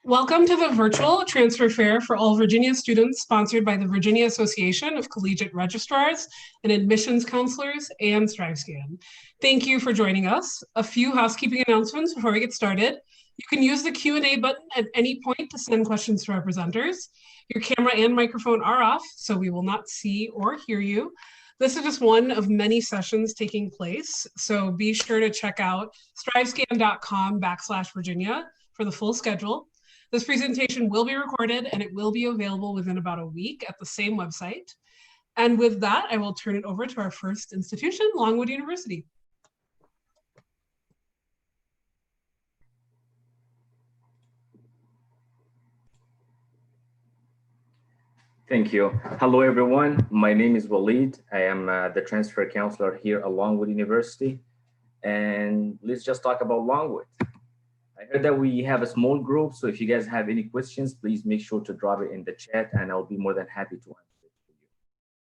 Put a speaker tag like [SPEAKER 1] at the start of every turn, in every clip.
[SPEAKER 1] Welcome to the virtual transfer fair for all Virginia students sponsored by the Virginia Association of Collegiate Registrars and Admissions Counselors and StriveScan. Thank you for joining us. A few housekeeping announcements before we get started. You can use the Q&A button at any point to send questions to our presenters. Your camera and microphone are off, so we will not see or hear you. This is just one of many sessions taking place, so be sure to check out strivescan.com/Virginia for the full schedule. This presentation will be recorded and it will be available within about a week at the same website. And with that, I will turn it over to our first institution, Longwood University.
[SPEAKER 2] Thank you. Hello, everyone. My name is Waleed. I am the transfer counselor here at Longwood University. And let's just talk about Longwood. I heard that we have a small group, so if you guys have any questions, please make sure to drop it in the chat and I'll be more than happy to answer it for you.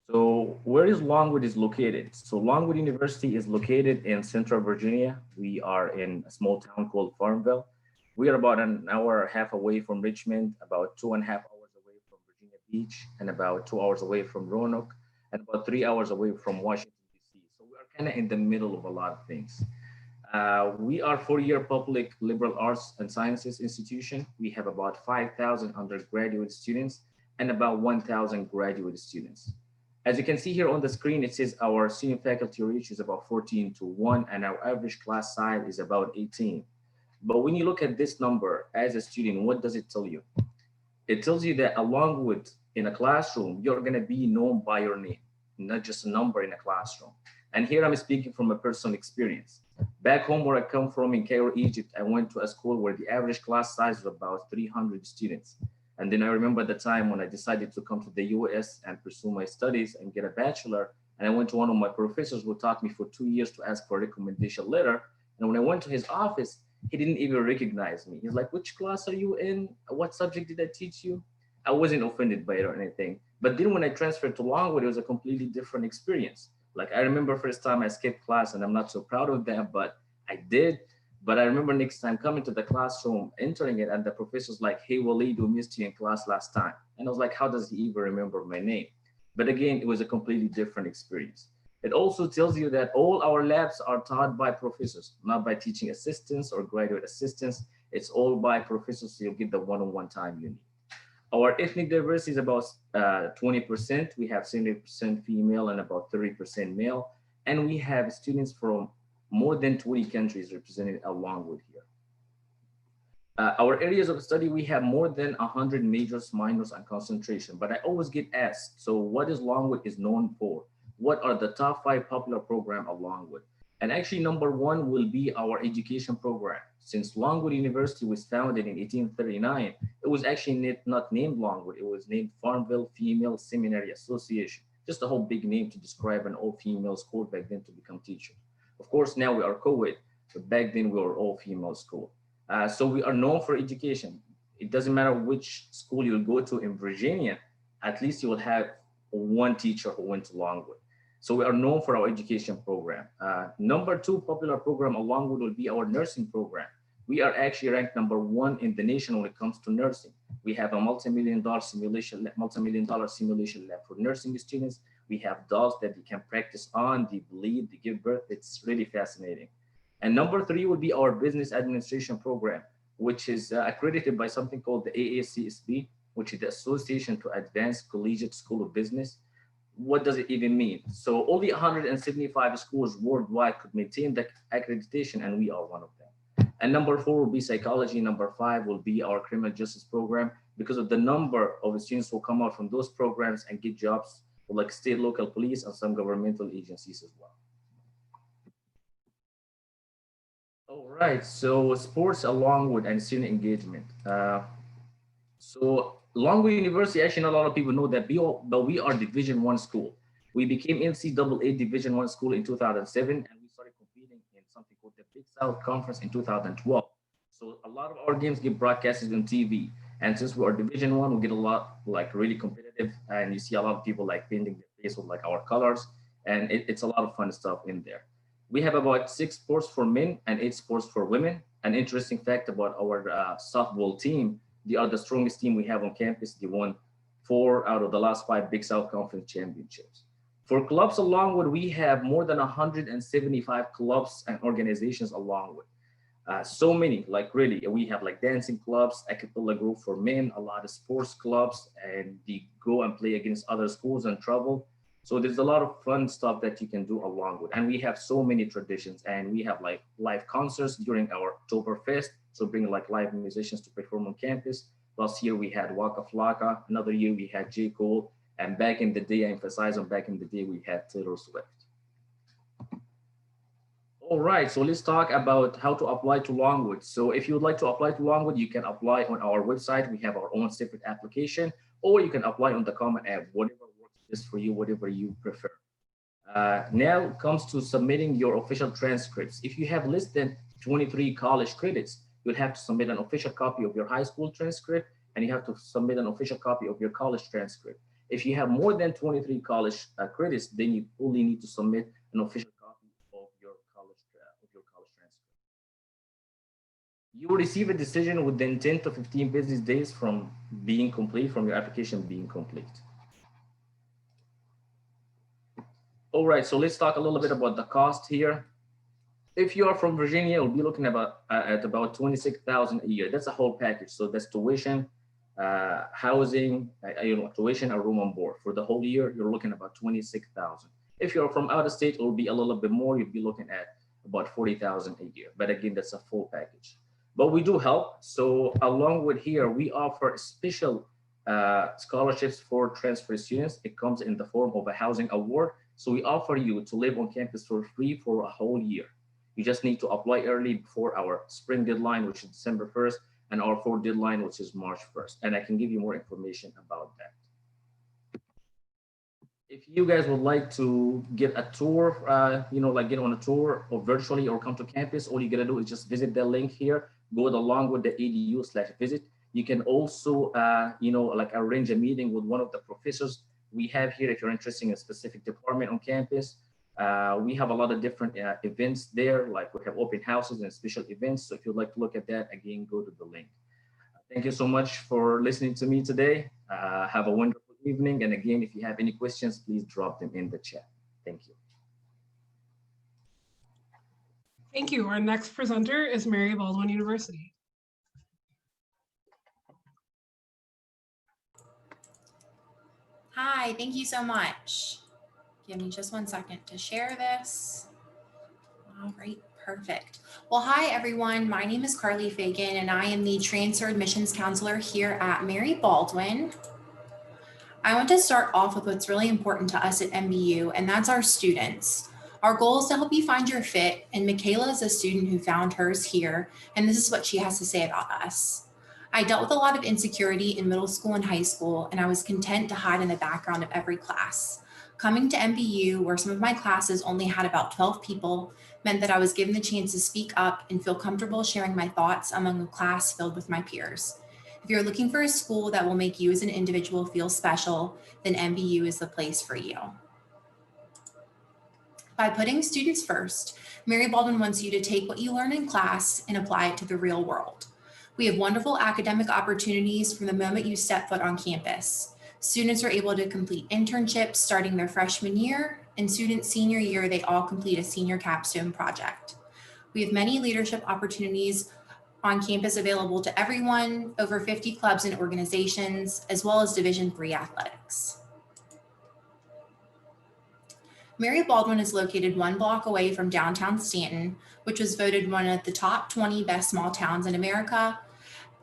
[SPEAKER 2] So where is Longwood is located? So Longwood University is located in Central Virginia. We are in a small town called Farmville. We are about an hour and a half away from Richmond, about 2.5 hours away from Virginia Beach, and about 2 hours away from Roanoke, and about 3 hours away from Washington, D.C. So we are kind of in the middle of a lot of things. We are four-year public liberal arts and sciences institution. We have about 5,000 undergraduate students and about 1,000 graduate students. As you can see here on the screen, it says our senior faculty ratio is about 14:1 and our average class size is about 18. But when you look at this number as a student, what does it tell you? It tells you that along with in a classroom, you're gonna be known by your name, not just a number in a classroom. And here I'm speaking from a personal experience. Back home where I come from in Cairo, Egypt, I went to a school where the average class size was about 300 students. And then I remember the time when I decided to come to the US and pursue my studies and get a bachelor. And I went to one of my professors who taught me for 2 years to ask for a recommendation letter. And when I went to his office, he didn't even recognize me. He's like, which class are you in? What subject did I teach you? I wasn't offended by it or anything. But then when I transferred to Longwood, it was a completely different experience. Like I remember first time I skipped class and I'm not so proud of that, but I did. But I remember next time coming to the classroom, entering it, and the professor's like, hey, Waleed, we missed you in class last time. And I was like, how does he even remember my name? But again, it was a completely different experience. It also tells you that all our labs are taught by professors, not by teaching assistants or graduate assistants. It's all by professors, so you'll get the one-on-one time you need. Our ethnic diversity is about 20%. We have 70% female and about 30% male. And we have students from more than 20 countries represented at Longwood here. Our areas of study, we have more than 100 majors, minors, and concentration. But I always get asked, so what is Longwood is known for? What are the top 5 popular programs at Longwood? And actually, number 1 will be our education program. Since Longwood University was founded in 1839, it was actually not named Longwood. It was named Farmville Female Seminary Association. Just a whole big name to describe an all-female school back then to become teachers. Of course, now we are co-ed, but back then we were all-female school. So we are known for education. It doesn't matter which school you'll go to in Virginia, at least you will have one teacher who went to Longwood. So we are known for our education program. Number 2 popular program at Longwood will be our nursing program. We are actually ranked number 1 in the nation when it comes to nursing. We have a multi-million-dollar simulation lab for nursing students. We have dolls that they can practice on, they bleed, they give birth. It's really fascinating. And number 3 would be our business administration program, which is accredited by something called the AACSB, which is the Association to Advanced Collegiate School of Business. What does it even mean? So only 175 schools worldwide could maintain the accreditation, and we are one of them. And number 4 will be psychology. Number 5 will be our criminal justice program, because of the number of students who come out from those programs and get jobs for like state, local police, and some governmental agencies as well. All right, so sports along with and student engagement. So Longwood University, actually not a lot of people know that, but we are Division I school. We became NCAA Division I school in 2007, and we started competing in something called the Big South Conference in 2012. So a lot of our games get broadcasted on TV. And since we are Division I, we get a lot like really competitive, and you see a lot of people like painting their face with like our colors, and it's a lot of fun stuff in there. We have about 6 sports for men and 8 sports for women. An interesting fact about our softball team, They are the strongest team we have on campus. They won 4 out of the last 5 Big South Conference championships. For clubs at Longwood, we have more than 175 clubs and organizations at Longwood. So many, like really, we have like dancing clubs, a cappella group for men, a lot of sports clubs, and they go and play against other schools and travel. So there's a lot of fun stuff that you can do along with. And we have so many traditions, and we have like live concerts during our Oktoberfest. So bring like live musicians to perform on campus. Last year we had Waka Flocka. Another year we had J. Cole. And back in the day, I emphasize on back in the day, we had Taylor Swift. All right, so let's talk about how to apply to Longwood. So if you would like to apply to Longwood, you can apply on our website. We have our own separate application, or you can apply on the Common App, whatever works best for you, whatever you prefer. Now it comes to submitting your official transcripts. If you have less than 23 college credits, you'll have to submit an official copy of your high school transcript, and you have to submit an official copy of your college transcript. If you have more than 23 college credits, then you only need to submit an official You will receive a decision within 10 to 15 business days from being complete, from your application being complete. All right, so let's talk a little bit about the cost here. If you are from Virginia, you'll be looking at about $26,000 a year. That's a whole package. So that's tuition, housing, tuition, and room and board. For the whole year, you're looking at about $26,000. If you're from out of state, it will be a little bit more. You'll be looking at about $40,000 a year. But again, that's a full package. But we do help. So along with here, we offer special scholarships for transfer students. It comes in the form of a housing award. So we offer you to live on campus for free for a whole year. You just need to apply early before our spring deadline, which is December 1st, and our fall deadline, which is March 1st. And I can give you more information about that. If you guys would like to get a tour, like get on a tour or virtually or come to campus, all you gotta do is just visit the link here, go along with the edu/visit. You can also, arrange a meeting with one of the professors we have here if you're interested in a specific department on campus. We have a lot of different events there, like we have open houses and special events. So if you'd like to look at that, again, go to the link. Thank you so much for listening to me today. Have a wonderful evening. And again, if you have any questions, please drop them in the chat. Thank you.
[SPEAKER 1] Thank you. Our next presenter is Baldwin University.
[SPEAKER 3] Hi, thank you so much. Give me just 1 second to share this. All right, perfect. Well, hi everyone. My name is Carly Fagan, and I am the Transfer Admissions Counselor here at Mary Baldwin. I want to start off with what's really important to us at MBU, and that's our students. Our goal is to help you find your fit, and Michaela is a student who found hers here, and this is what she has to say about us. I dealt with a lot of insecurity in middle school and high school, and I was content to hide in the background of every class. Coming to MBU, where some of my classes only had about 12 people, meant that I was given the chance to speak up and feel comfortable sharing my thoughts among a class filled with my peers. If you're looking for a school that will make you as an individual feel special, then MBU is the place for you. By putting students first, Mary Baldwin wants you to take what you learn in class and apply it to the real world. We have wonderful academic opportunities from the moment you step foot on campus. Students are able to complete internships starting their freshman year, and students senior year, they all complete a senior capstone project. We have many leadership opportunities on campus available to everyone, over 50 clubs and organizations, as well as Division III athletics. Mary Baldwin is located 1 block away from downtown Stanton, which was voted one of the top 20 best small towns in America,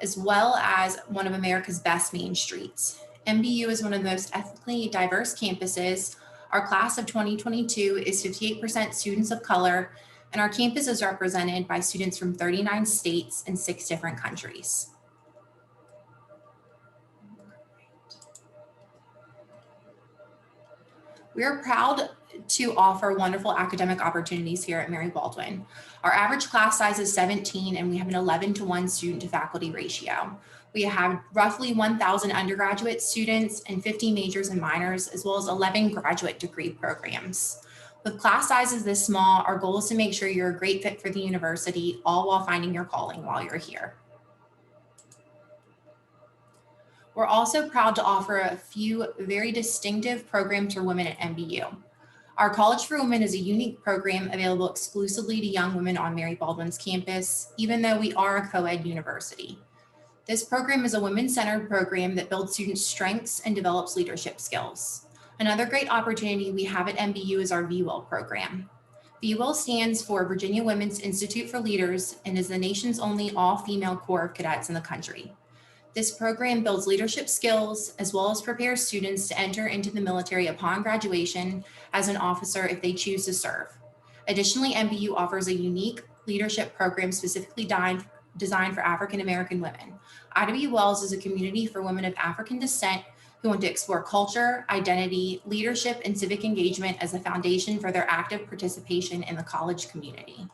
[SPEAKER 3] as well as one of America's best main streets. MBU is one of the most ethnically diverse campuses. Our class of 2022 is 58% students of color, and our campus is represented by students from 39 states and 6 different countries. We are proud to offer wonderful academic opportunities here at Mary Baldwin. Our average class size is 17, and we have an 11-to-1 student to faculty ratio. We have roughly 1,000 undergraduate students and 50 majors and minors, as well as 11 graduate degree programs. With class sizes this small, our goal is to make sure you're a great fit for the university, all while finding your calling while you're here. We're also proud to offer a few very distinctive programs for women at MBU. Our College for Women is a unique program available exclusively to young women on Mary Baldwin's campus, even though we are a co-ed university. This program is a women-centered program that builds students' strengths and develops leadership skills. Another great opportunity we have at MBU is our VWIL program. VWIL stands for Virginia Women's Institute for Leaders and is the nation's only all-female corps of cadets in the country. This program builds leadership skills as well as prepares students to enter into the military upon graduation as an officer if they choose to serve. Additionally, MBU offers a unique leadership program specifically designed for African American women. IW Wells is a community for women of African descent who want to explore culture, identity, leadership, and civic engagement as a foundation for their active participation in the college community.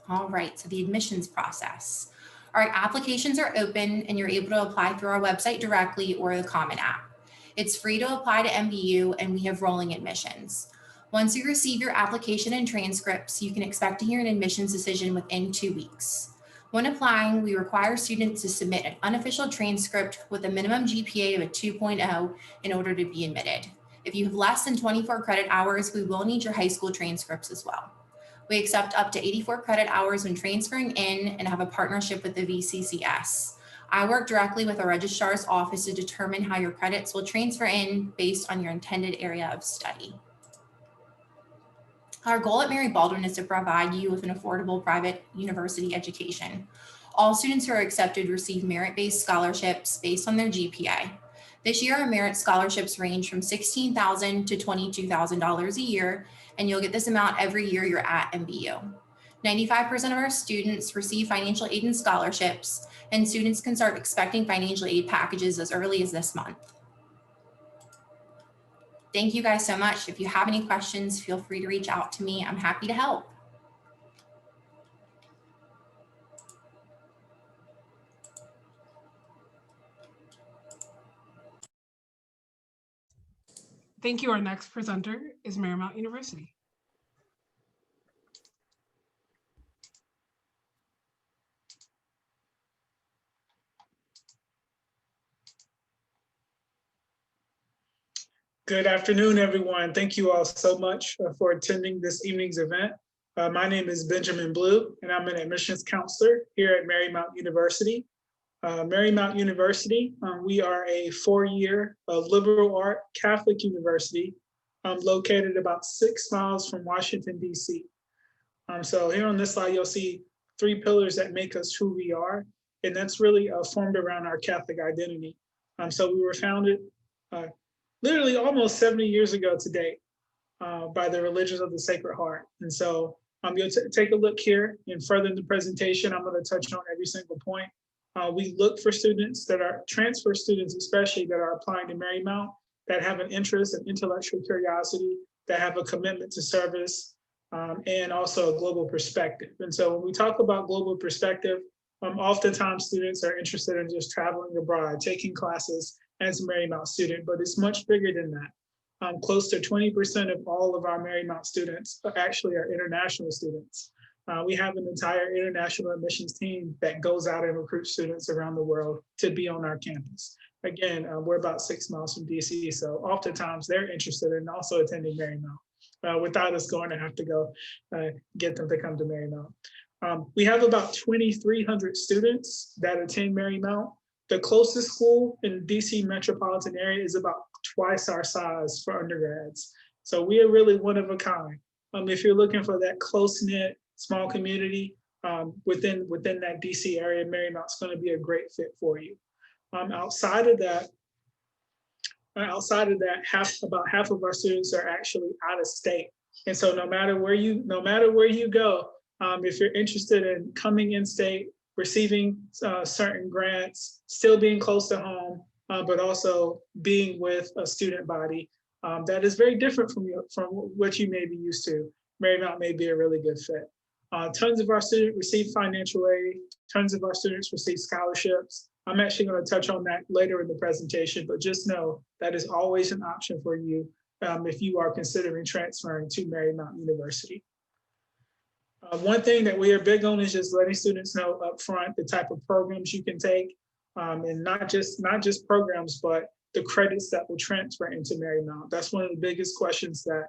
[SPEAKER 3] All right, so the admissions process. All right, applications are open and you're able to apply through our website directly or the Common App. It's free to apply to MBU and we have rolling admissions. Once you receive your application and transcripts, you can expect to hear an admissions decision within 2 weeks. When applying, we require students to submit an unofficial transcript with a minimum GPA of a 2.0 in order to be admitted. If you have less than 24 credit hours, we will need your high school transcripts as well. We accept up to 84 credit hours when transferring in and have a partnership with the VCCS. I work directly with a registrar's office to determine how your credits will transfer in based on your intended area of study. Our goal at Mary Baldwin is to provide you with an affordable private university education. All students who are accepted receive merit-based scholarships based on their GPA. This year, our merit scholarships range from $16,000 to $22,000 a year, and you'll get this amount every year you're at MBU. 95% of our students receive financial aid and scholarships, and students can start expecting financial aid packages as early as this month. Thank you guys so much. If you have any questions, feel free to reach out to me. I'm happy to help.
[SPEAKER 1] Thank you. Our next presenter is Marymount University.
[SPEAKER 4] Good afternoon, everyone. Thank you all so much for attending this evening's event. My name is Benjamin Blue, and I'm an admissions counselor here at Marymount University. Marymount University, we are a 4-year liberal art Catholic university located about 6 miles from Washington, D.C. So here on this slide, you'll see 3 pillars that make us who we are, and that's really formed around our Catholic identity. So we were founded literally almost 70 years ago today by the Religions of the Sacred Heart. And so I'm going to take a look here and further in the presentation, I'm going to touch on every single point. We look for students that are transfer students, especially that are applying to Marymount, that have an interest and intellectual curiosity, that have a commitment to service, and also a global perspective. And so when we talk about global perspective, oftentimes students are interested in just traveling abroad, taking classes as a Marymount student, but it's much bigger than that. Close to 20% of all of our Marymount students actually are international students. We have an entire international admissions team that goes out and recruits students around the world to be on our campus. Again, we're about 6 miles from DC, so oftentimes they're interested in also attending Marymount. Without us going to have to go get them to come to Marymount. We have about 2,300 students that attend Marymount. The closest school in the DC metropolitan area is about twice our size for undergrads. So we are really one of a kind. If you're looking for that close-knit small community within that DC area, Marymount's going to be a great fit for you. Outside of that, about half of our students are actually out of state. And so no matter where you go, if you're interested in coming in state, receiving certain grants, still being close to home, but also being with a student body that is very different from what you may be used to. Marymount may be a really good fit. Tons of our students receive financial aid, tons of our students receive scholarships. I'm actually going to touch on that later in the presentation, but just know that is always an option for you if you are considering transferring to Marymount University. One thing that we are big on is just letting students know upfront the type of programs you can take. and not just programs, but the credits that will transfer into Marymount. That's one of the biggest questions that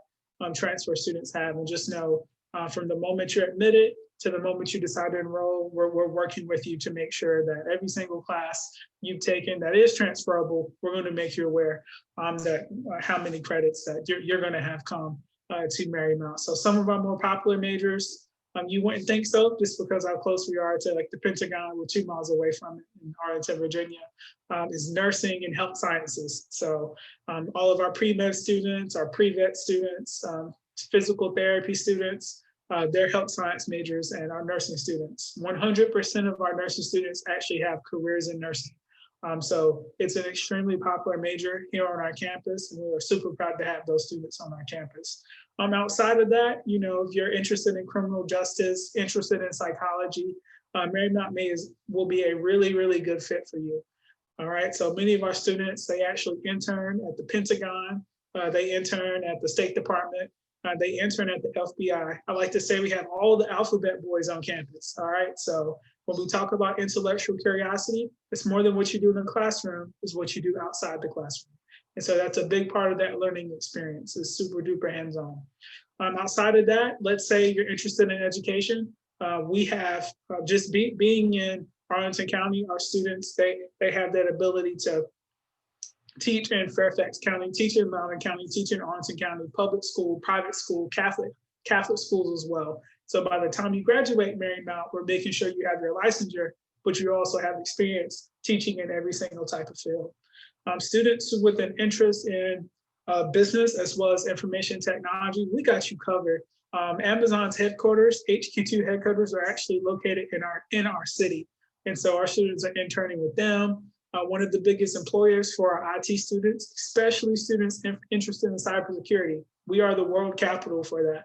[SPEAKER 4] transfer students have. And just know from the moment you're admitted to the moment you decide to enroll, we're working with you to make sure that every single class you've taken that is transferable, we're going to make you aware that how many credits that you're going to have come to Marymount. So some of our more popular majors, you wouldn't think so, just because how close we are to like the Pentagon. We're 2 miles away from it in Arlington, Virginia, is nursing and health sciences. So all of our pre-med students, our pre-vet students, physical therapy students, they're health science majors, and our nursing students. 100% of our nursing students actually have careers in nursing. So it's an extremely popular major here on our campus, and we are super proud to have those students on our campus. Outside of that, you know, if you're interested in criminal justice, interested in psychology, Marymount will be a really, really good fit for you. All right, so many of our students, they actually intern at the Pentagon, they intern at the State Department, they intern at the FBI. I like to say we have all the alphabet boys on campus. All right, so when we talk about intellectual curiosity, it's more than what you do in the classroom, it's what you do outside the classroom. And so that's a big part of that learning experience, is super duper hands-on. Outside of that, let's say you're interested in education. We have just being in Arlington County, our students, they have that ability to teach in Fairfax County, teach in Loudoun County, teach in Arlington County, public school, private school, Catholic schools as well. So by the time you graduate Marymount, we're making sure you have your licensure, but you also have experience teaching in every single type of field. Students with an interest in business as well as information technology, we got you covered. Amazon's headquarters, HQ2 headquarters, are actually located in our city. And so our students are interning with them. One of the biggest employers for our IT students, especially students interested in cybersecurity. We are the world capital for that.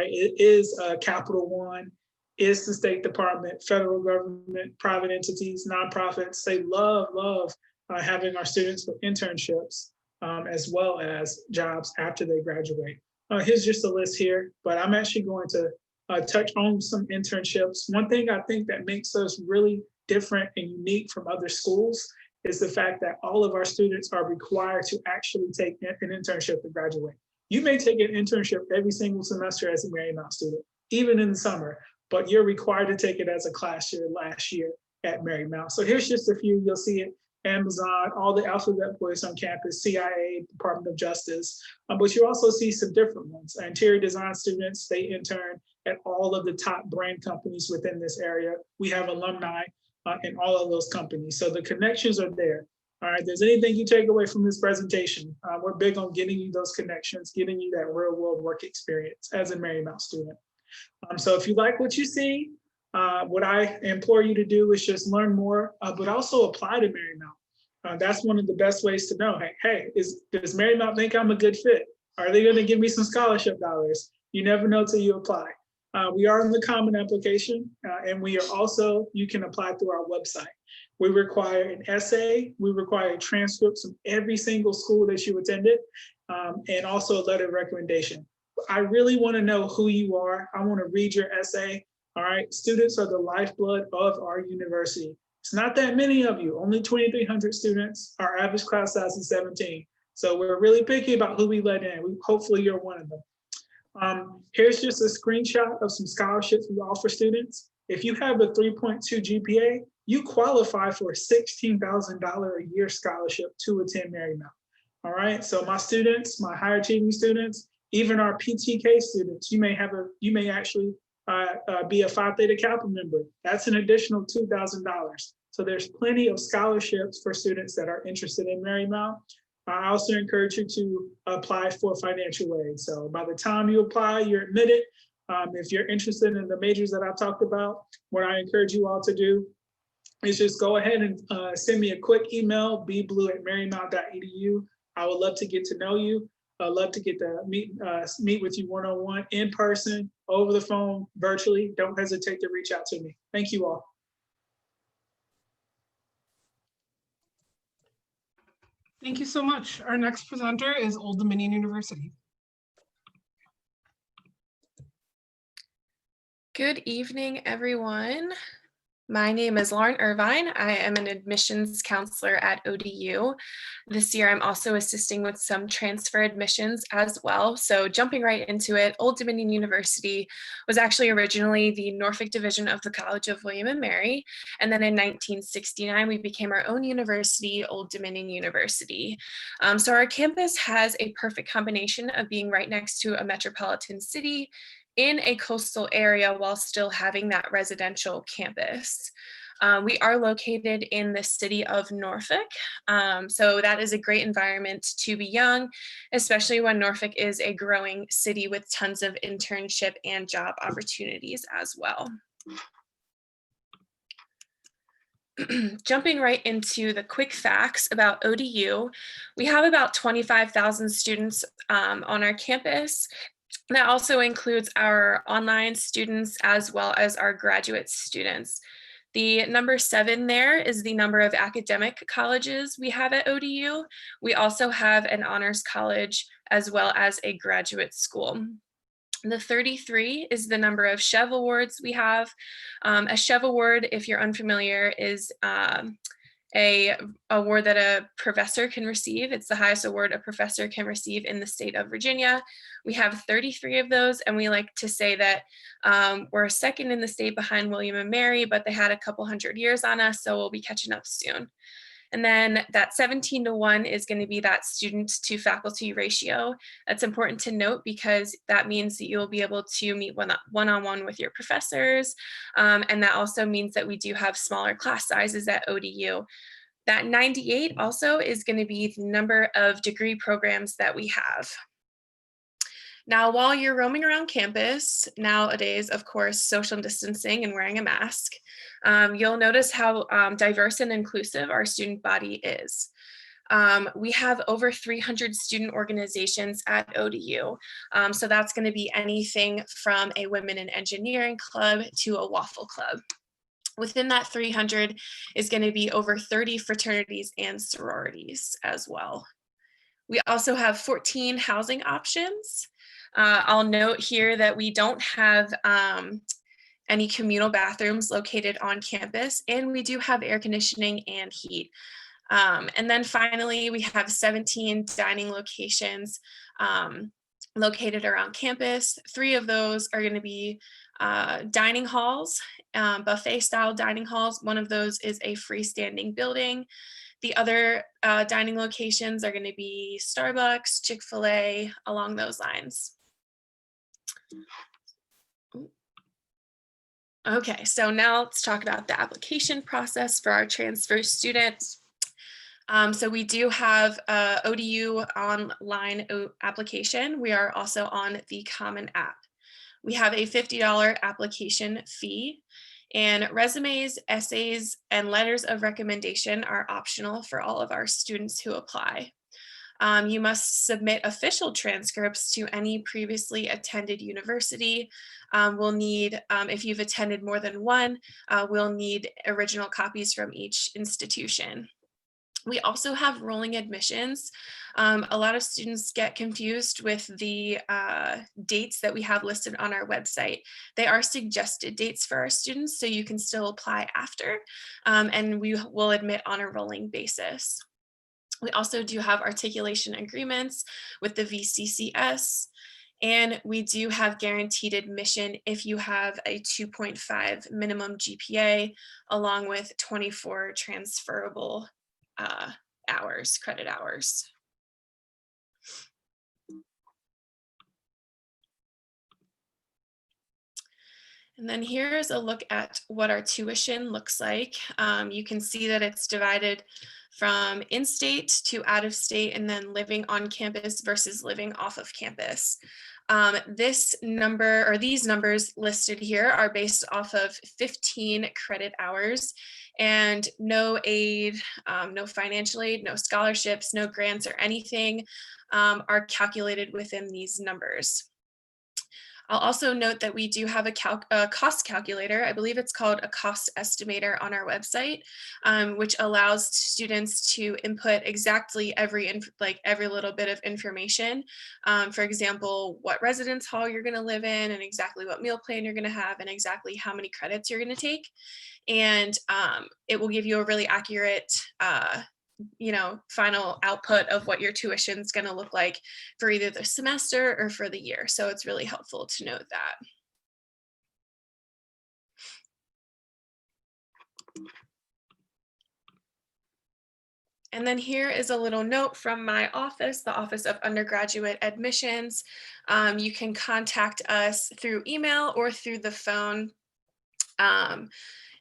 [SPEAKER 4] It is Capital One, is the State Department, federal government, private entities, nonprofits. They love having our students with internships as well as jobs after they graduate. Here's just a list here, but I'm actually going to touch on some internships. One thing I think that makes us really different and unique from other schools is the fact that all of our students are required to actually take an internship to graduate. You may take an internship every single semester as a Marymount student, even in the summer, but you're required to take it as a class year last year at Marymount. So here's just a few. You'll see it: Amazon, all the alphabet boys on campus, CIA, Department of Justice, but you also see some different ones. Interior design students, they intern at all of the top brand companies within this area. We have alumni in all of those companies. So the connections are there. All right, if there's anything you take away from this presentation, we're big on getting you those connections, getting you that real world work experience as a Marymount student. So if you like what you see, what I implore you to do is just learn more, but also apply to Marymount. That's one of the best ways to know, hey, does Marymount think I'm a good fit? Are they gonna give me some scholarship dollars? You never know till you apply. We are in the common application, and we are also, you can apply through our website. We require an essay, we require transcripts of every single school that you attended, and also a letter of recommendation. I really wanna know who you are. I wanna read your essay. All right, students are the lifeblood of our university. It's not that many of you, only 2,300 students. Our average class size is 17. So we're really picky about who we let in. Hopefully you're one of them. Here's just a screenshot of some scholarships we offer students. If you have a 3.2 GPA, you qualify for a $16,000 a year scholarship to attend Marymount. All right, so my students, my higher achieving students, even our PTK students, you may actually be a Phi Theta Kappa member. That's an additional $2,000. So there's plenty of scholarships for students that are interested in Marymount. I also encourage you to apply for financial aid. So by the time you apply, you're admitted. If you're interested in the majors that I've talked about, what I encourage you all to do is just go ahead and send me a quick email, bblue@marymount.edu. I would love to get to know you. I'd love to get to meet with you one-on-one, in person, over the phone, virtually. Don't hesitate to reach out to me. Thank you all.
[SPEAKER 1] Thank you so much. Our next presenter is Old Dominion University.
[SPEAKER 5] Good evening, everyone. My name is Lauren Irvine. I am an admissions counselor at ODU. This year, I'm also assisting with some transfer admissions as well. So jumping right into it, Old Dominion University was actually originally the Norfolk division of the College of William and Mary. And then in 1969, we became our own university, Old Dominion University. So our campus has a perfect combination of being right next to a metropolitan city in a coastal area while still having that residential campus. We are located in the city of Norfolk, so that is a great environment to be young, especially when Norfolk is a growing city with tons of internship and job opportunities as well. Jumping right into the quick facts about ODU, we have about 25,000 students on our campus. That also includes our online students as well as our graduate students. The number 7 there is the number of academic colleges we have at ODU. We also have an honors college as well as a graduate school. The 33 is the number of Chev Awards we have. A Chev Award, if you're unfamiliar, is a award that a professor can receive. It's the highest award a professor can receive in the state of Virginia. We have 33 of those, and we like to say that we're second in the state behind William and Mary, but they had a couple hundred years on us, so we'll be catching up soon. And then that 17:1 is going to be that student to faculty ratio. That's important to note because that means that you'll be able to meet one-on-one with your professors. And that also means that we do have smaller class sizes at ODU. That 98 also is going to be the number of degree programs that we have. Now, while you're roaming around campus, nowadays, of course, social distancing and wearing a mask, you'll notice how diverse and inclusive our student body is. We have over 300 student organizations at ODU. So that's going to be anything from a women in engineering club to a waffle club. Within that 300 is going to be over 30 fraternities and sororities as well. We also have 14 housing options. I'll note here that we don't have any communal bathrooms located on campus, and we do have air conditioning and heat. And then finally, we have 17 dining locations located around campus. 3 of those are going to be dining halls, buffet style dining halls. One of those is a freestanding building. The other dining locations are going to be Starbucks, Chick-fil-A, along those lines. Okay, so now let's talk about the application process for our transfer students. So we do have ODU online application. We are also on the Common App. We have a $50 application fee, and resumes, essays, and letters of recommendation are optional for all of our students who apply. You must submit official transcripts to any previously attended university. We'll need, if you've attended more than one, we'll need original copies from each institution. We also have rolling admissions. A lot of students get confused with the dates that we have listed on our website. They are suggested dates for our students, so you can still apply after, and we will admit on a rolling basis. We also do have articulation agreements with the VCCS, and we do have guaranteed admission if you have a 2.5 minimum GPA, along with 24 transferable hours, credit hours. And then here's a look at what our tuition looks like. You can see that it's divided from in-state to out-of-state, and then living on campus versus living off of campus. This number, or these numbers listed here, are based off of 15 credit hours, and no aid, no financial aid, no scholarships, no grants or anything are calculated within these numbers. I'll also note that we do have a cost calculator. I believe it's called a cost estimator on our website, which allows students to input exactly every little bit of information. For example, what residence hall you're going to live in, and exactly what meal plan you're going to have, and exactly how many credits you're going to take. And it will give you a really accurate final output of what your tuition is going to look like for either the semester or for the year. So it's really helpful to note that. And then here is a little note from my office, the Office of Undergraduate Admissions. You can contact us through email or through the phone.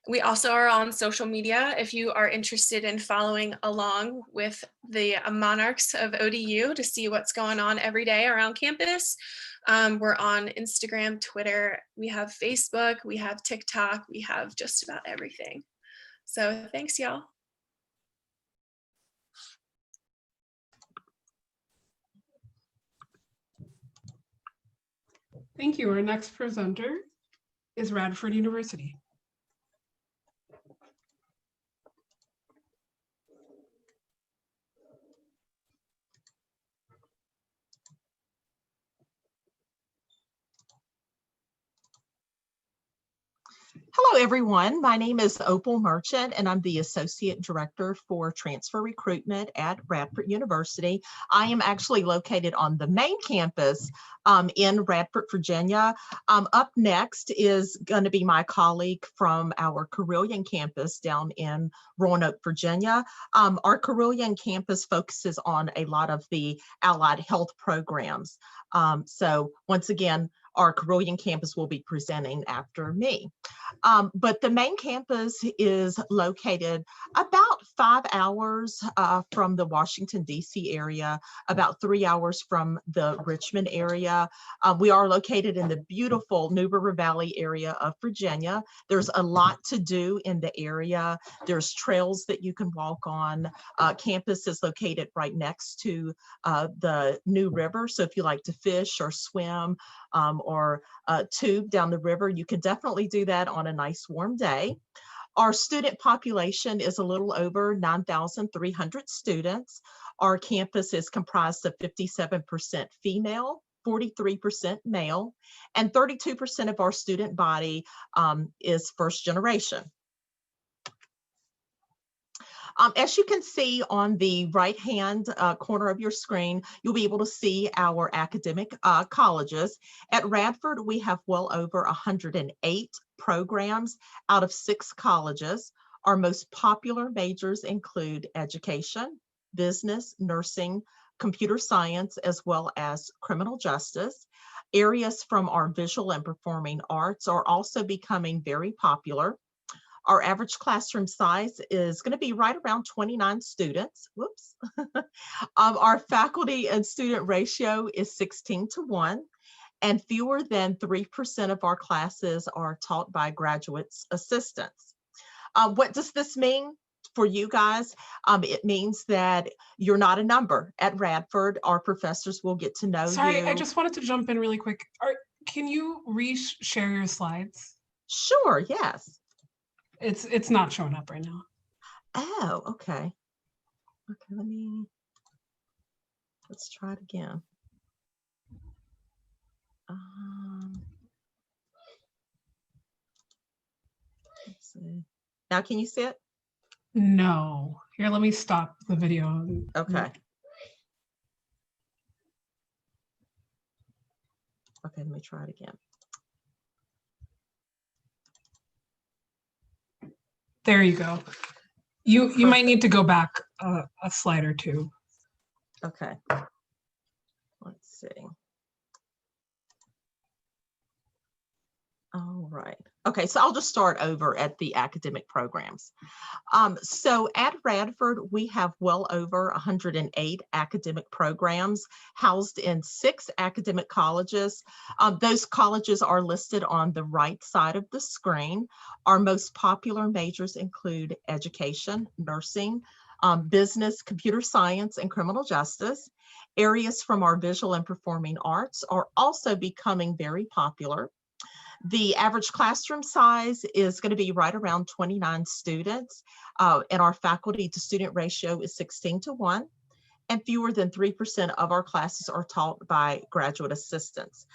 [SPEAKER 5] We also are on social media if you are interested in following along with the monarchs of ODU to see what's going on every day around campus. We're on Instagram, Twitter, we have Facebook, we have TikTok, we have just about everything. So thanks, y'all.
[SPEAKER 1] Thank you. Our next presenter is Radford University.
[SPEAKER 6] Hello, everyone. My name is Opal Merchant, and I'm the Associate Director for Transfer Recruitment at Radford University. I am actually located on the main campus in Radford, Virginia. Up next is going to be my colleague from our Carilion campus down in Roanoke, Virginia. Our Carilion campus focuses on a lot of the allied health programs. So once again, our Carilion campus will be presenting after me. But the main campus is located about 5 hours from the Washington, D.C. area, about 3 hours from the Richmond area. We are located in the beautiful New River Valley area of Virginia. There's a lot to do in the area. There's trails that you can walk on. Campus is located right next to the New River. So if you like to fish or swim or tube down the river, you can definitely do that on a nice warm day. Our student population is a little over 9,300 students. Our campus is comprised of 57% female, 43% male, and 32% of our student body is first generation. As you can see on the right-hand corner of your screen, you'll be able to see our academic colleges. At Radford, we have well over 108 programs out of 6 colleges. Our most popular majors include education, business, nursing, computer science, as well as criminal justice. Areas from our visual and performing arts are also becoming very popular. Our average classroom size is going to be right around 29 students. Whoops. Our faculty and student ratio is 16:1, and fewer than 3% of our classes are taught by graduate assistants. What does this mean for you guys? It means that you're not a number at Radford. Our professors will get to know you.
[SPEAKER 1] Sorry, I just wanted to jump in really quick. Can you re-share your slides?
[SPEAKER 6] Sure, yes.
[SPEAKER 1] It's not showing up right now.
[SPEAKER 6] Oh, okay. Okay, let's try it again. Let's see. Now, can you see it?
[SPEAKER 1] No. Here, let me stop the video.
[SPEAKER 6] Okay. Okay, let me try it again.
[SPEAKER 1] There you go. You might need to go back a slide or two.
[SPEAKER 6] Okay. Let's see. All right. Okay, so I'll just start over at the academic programs. So at Radford, we have well over 108 academic programs housed in 6 academic colleges. Those colleges are listed on the right side of the screen. Our most popular majors include education, nursing, business, computer science, and criminal justice. Areas from our visual and performing arts are also becoming very popular. The average classroom size is going to be right around 29 students, and our faculty to student ratio is 16:1. And fewer than 3% of our classes are taught by graduate assistants.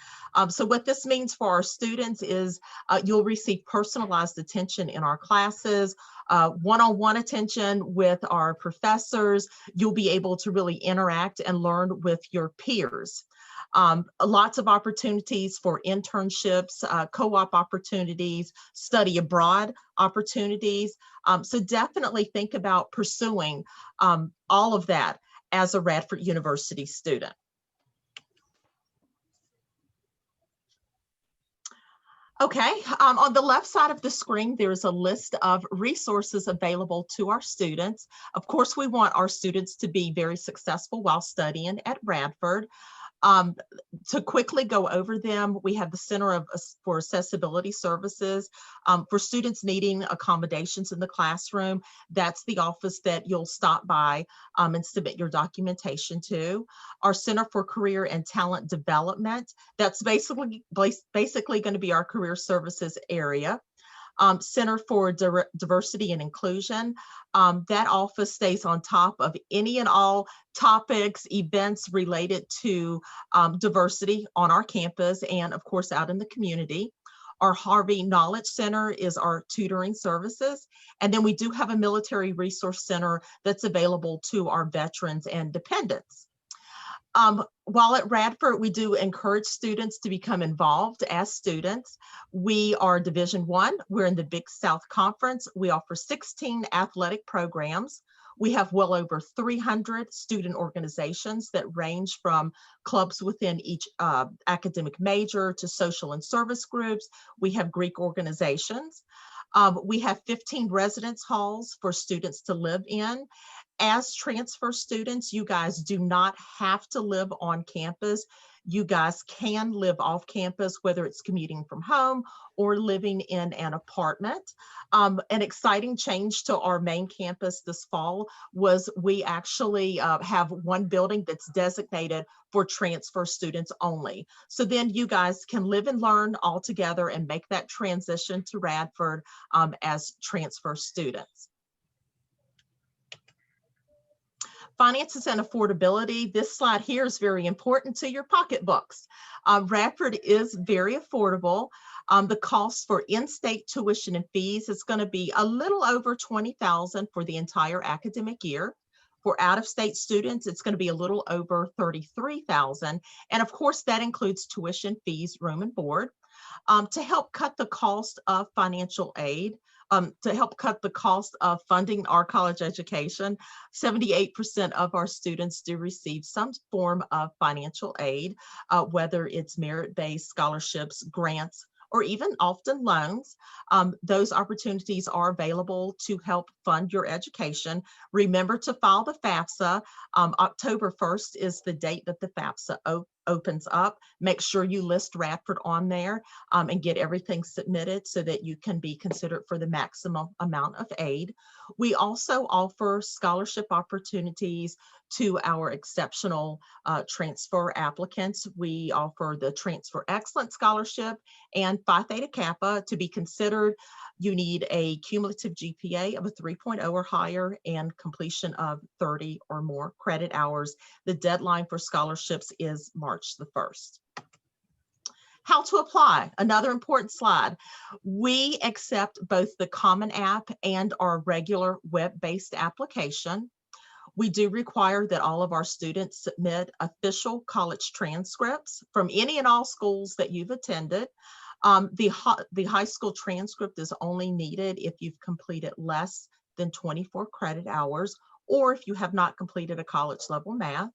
[SPEAKER 6] So what this means for our students is you'll receive personalized attention in our classes, one-on-one attention with our professors. You'll be able to really interact and learn with your peers. Lots of opportunities for internships, co-op opportunities, study abroad opportunities. So definitely think about pursuing all of that as a Radford University student. Okay, on the left side of the screen, there's a list of resources available to our students. Of course, we want our students to be very successful while studying at Radford. To quickly go over them, we have the Center for Accessibility Services. For students needing accommodations in the classroom, that's the office that you'll stop by and submit your documentation to. Our Center for Career and Talent Development, that's basically going to be our career services area. Center for Diversity and Inclusion. That office stays on top of any and all topics, events related to diversity on our campus and of course out in the community. Our Harvey Knowledge Center is our tutoring services. And then we do have a military resource center that's available to our veterans and dependents. While at Radford, we do encourage students to become involved as students. We are Division I. We're in the Big South Conference. We offer 16 athletic programs. We have well over 300 student organizations that range from clubs within each academic major to social and service groups. We have Greek organizations. We have 15 residence halls for students to live in. As transfer students, you guys do not have to live on campus. You guys can live off campus, whether it's commuting from home or living in an apartment. An exciting change to our main campus this fall was we actually have one building that's designated for transfer students only. So then you guys can live and learn all together and make that transition to Radford as transfer students. Finances and affordability. This slide here is very important to your pocketbooks. Radford is very affordable. The cost for in-state tuition and fees is going to be a little over $20,000 for the entire academic year. For out-of-state students, it's going to be a little over $33,000. And of course, that includes tuition, fees, room and board. To help cut the cost of financial aid, to help cut the cost of funding our college education, 78% of our students do receive some form of financial aid, whether it's merit-based scholarships, grants, or even often loans. Those opportunities are available to help fund your education. Remember to file the FAFSA. October 1st is the date that the FAFSA opens up. Make sure you list Radford on there and get everything submitted so that you can be considered for the maximum amount of aid. We also offer scholarship opportunities to our exceptional transfer applicants. We offer the Transfer Excellence Scholarship and Phi Theta Kappa. To be considered, you need a cumulative GPA of a 3.0 or higher and completion of 30 or more credit hours. The deadline for scholarships is March the 1st. How to apply, another important slide. We accept both the Common App and our regular web-based application. We do require that all of our students submit official college transcripts from any and all schools that you've attended. The high school transcript is only needed if you've completed less than 24 credit hours or if you have not completed a college level math.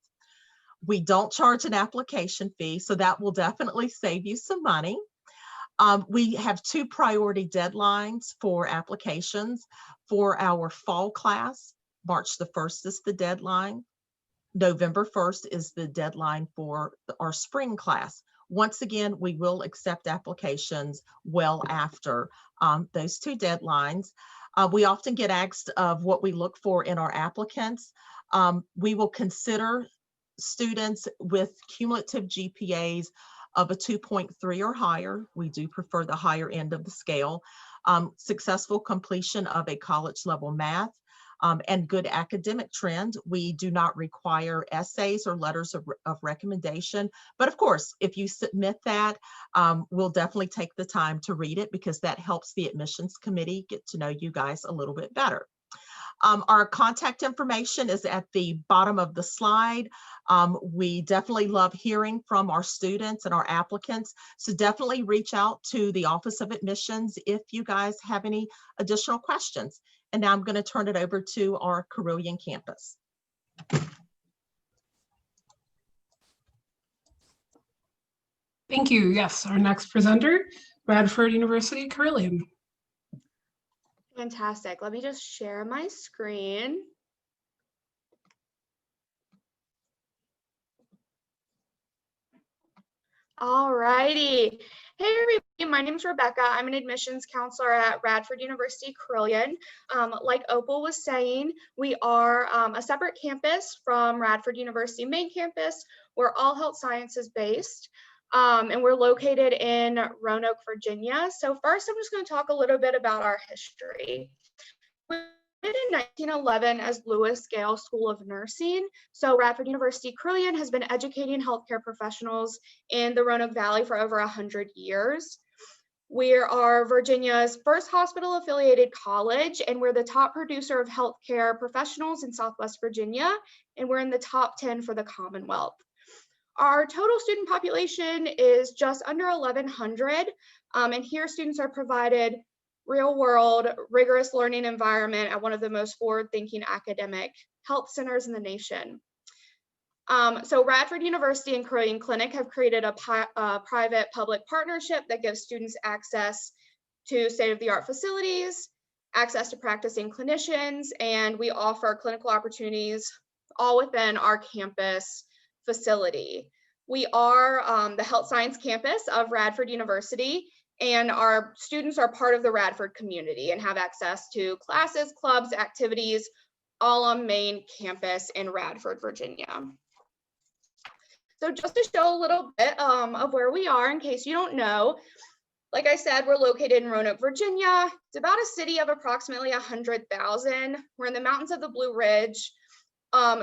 [SPEAKER 6] We don't charge an application fee, so that will definitely save you some money. We have 2 priority deadlines for applications. For our fall class, March the 1st is the deadline. November 1st is the deadline for our spring class. Once again, we will accept applications well after those two deadlines. We often get asked of what we look for in our applicants. We will consider students with cumulative GPAs of a 2.3 or higher. We do prefer the higher end of the scale. Successful completion of a college level math, and good academic trend. We do not require essays or letters of recommendation. But of course, if you submit that, we'll definitely take the time to read it, because that helps the admissions committee get to know you guys a little bit better. Our contact information is at the bottom of the slide. We definitely love hearing from our students and our applicants. So definitely reach out to the Office of Admissions if you guys have any additional questions. And now I'm going to turn it over to our Carilion campus.
[SPEAKER 1] Thank you. Yes, our next presenter, Radford University, Carilion.
[SPEAKER 7] Fantastic. Let me just share my screen. All righty. Hey everybody, my name is Rebecca. I'm an admissions counselor at Radford University, Carilion. Like Opal was saying, we are a separate campus from Radford University main campus. We're all health sciences based. And we're located in Roanoke, Virginia. So first, I'm just going to talk a little bit about our history. We started in 1911 as Lewis Gale School of Nursing. So Radford University Carilion has been educating healthcare professionals in the Roanoke Valley for over 100 years. We are Virginia's first hospital-affiliated college, and we're the top producer of healthcare professionals in Southwest Virginia, and we're in the top 10 for the Commonwealth. Our total student population is just under 1,100, and here students are provided real-world, rigorous learning environment at one of the most forward-thinking academic health centers in the nation. So Radford University and Carilion Clinic have created a private-public partnership that gives students access to state-of-the-art facilities, access to practicing clinicians, and we offer clinical opportunities all within our campus facility. We are the health science campus of Radford University, and our students are part of the Radford community and have access to classes, clubs, activities, all on main campus in Radford, Virginia. So just to show a little bit of where we are, in case you don't know, like I said, we're located in Roanoke, Virginia. It's about a city of approximately 100,000. We're in the mountains of the Blue Ridge.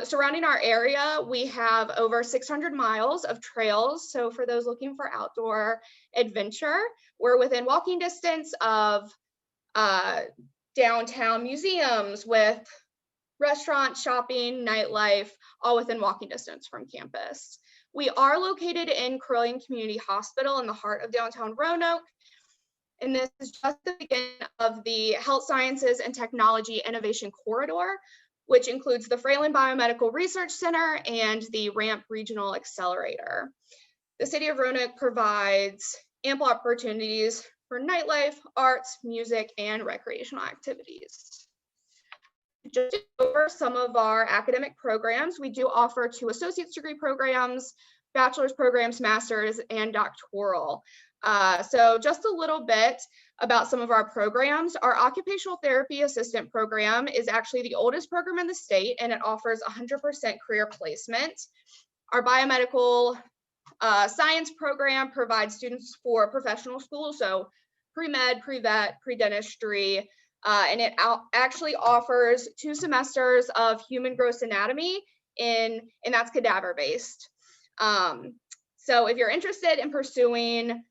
[SPEAKER 7] Surrounding our area, we have over 600 miles of trails. So for those looking for outdoor adventure, we're within walking distance of downtown museums with restaurants, shopping, nightlife, all within walking distance from campus. We are located in Carilion Community Hospital in the heart of downtown Roanoke. And this is just the beginning of the Health Sciences and Technology Innovation Corridor, which includes the Fralin Biomedical Research Center and the RAMP Regional Accelerator. The city of Roanoke provides ample opportunities for nightlife, arts, music, and recreational activities. Just to go over some of our academic programs, we do offer 2 associate's degree programs, bachelor's programs, master's, and doctoral. So just a little bit about some of our programs. Our occupational therapy assistant program is actually the oldest program in the state, and it offers 100% career placement. Our biomedical science program provides students for professional school, so pre-med, pre-vet, pre-dentistry, and it actually offers 2 semesters of human gross anatomy, and that's cadaver-based. So if you're interested in pursuing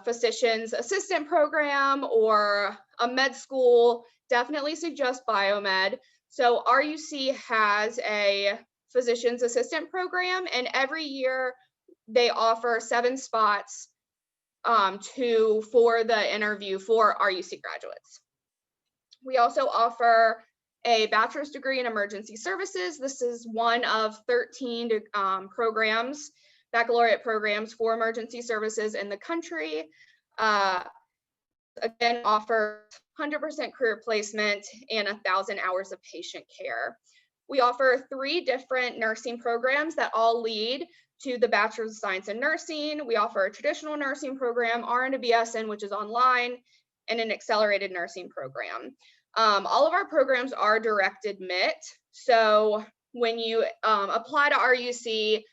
[SPEAKER 7] physician's assistant program or a med school, definitely suggest biomed. So RUC has a physician's assistant program, and every year they offer 7 spots for the interview for RUC graduates. We also offer a bachelor's degree in emergency services. This is one of 13 programs, baccalaureate programs for emergency services in the country. Again, offers 100% career placement and 1,000 hours of patient care. We offer 3 different nursing programs that all lead to the Bachelor's of Science in Nursing. We offer a traditional nursing program, RN to BSN, which is online, and an accelerated nursing program. All of our programs are direct admit. So when you apply to RUC,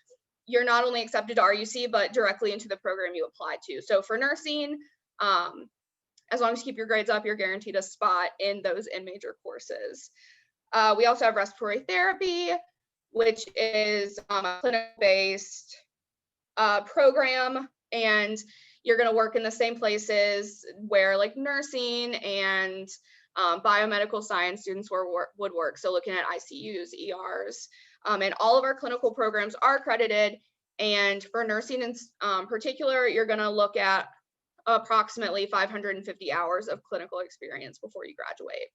[SPEAKER 7] you're not only accepted to RUC, but directly into the program you apply to. So for nursing, as long as you keep your grades up, you're guaranteed a spot in those in-major courses. We also have respiratory therapy, which is a clinical-based program, and you're going to work in the same places where like nursing and biomedical science students would work. So looking at ICUs, ERs, and all of our clinical programs are accredited. And for nursing in particular, you're going to look at approximately 550 hours of clinical experience before you graduate.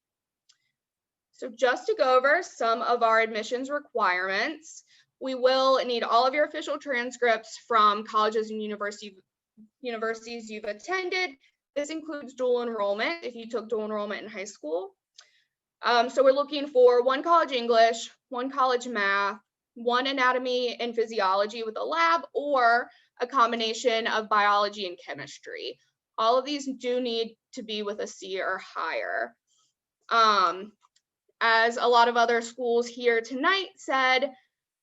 [SPEAKER 7] So just to go over some of our admissions requirements, we will need all of your official transcripts from colleges and universities you've attended. This includes dual enrollment if you took dual enrollment in high school. So we're looking for 1 college English, 1 college math, 1 anatomy and physiology with a lab, or a combination of biology and chemistry. All of these do need to be with a C or higher. As a lot of other schools here tonight said,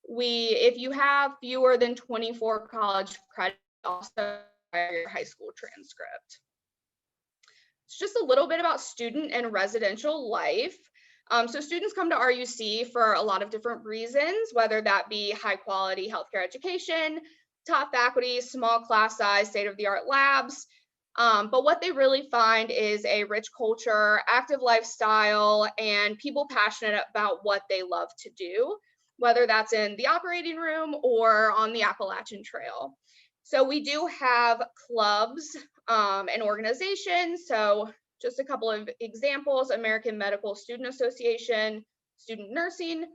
[SPEAKER 7] if you have fewer than 24 college credits, also your high school transcript. It's just a little bit about student and residential life. So students come to RUC for a lot of different reasons, whether that be high quality healthcare education, top faculty, small class size, state-of-the-art labs. But what they really find is a rich culture, active lifestyle, and people passionate about what they love to do, whether that's in the operating room or on the Appalachian Trail. So we do have clubs and organizations. So just a couple of examples: American Medical Student Association, Student Nursing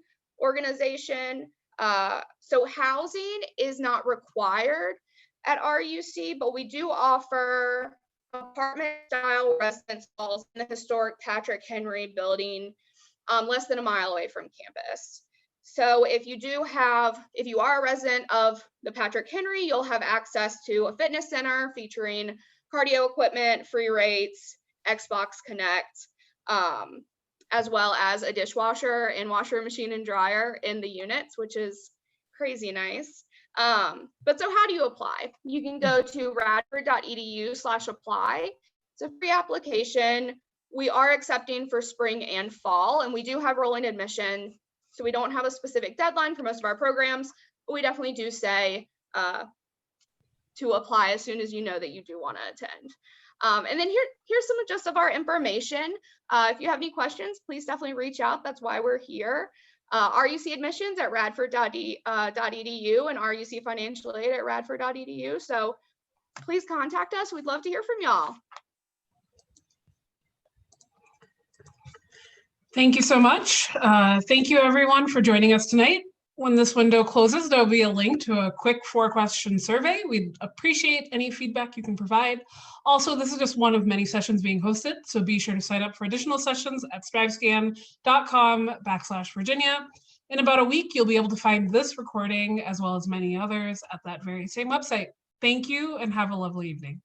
[SPEAKER 7] Organization. So housing is not required at RUC, but we do offer apartment style residence halls in the historic Patrick Henry building, less than a mile away from campus. So if you are a resident of the Patrick Henry, you'll have access to a fitness center featuring cardio equipment, free weights, Xbox Connect, as well as a dishwasher and washer machine and dryer in the units, which is crazy nice. But so how do you apply? You can go to radford.edu/apply. It's a free application. We are accepting for spring and fall, and we do have rolling admission. So we don't have a specific deadline for most of our programs, but we definitely do say to apply as soon as you know that you do want to attend. And then here's some just of our information. If you have any questions, please definitely reach out. That's why we're here. RUC admissions at radford.edu and RUC financial aid at radford.edu. So please contact us. We'd love to hear from y'all.
[SPEAKER 1] Thank you so much. Thank you everyone for joining us tonight. When this window closes, there'll be a link to a quick 4-question survey. We'd appreciate any feedback you can provide. Also, this is just one of many sessions being hosted, so be sure to sign up for additional sessions at strivescan.com/Virginia. In about a week, you'll be able to find this recording as well as many others at that very same website. Thank you and have a lovely evening.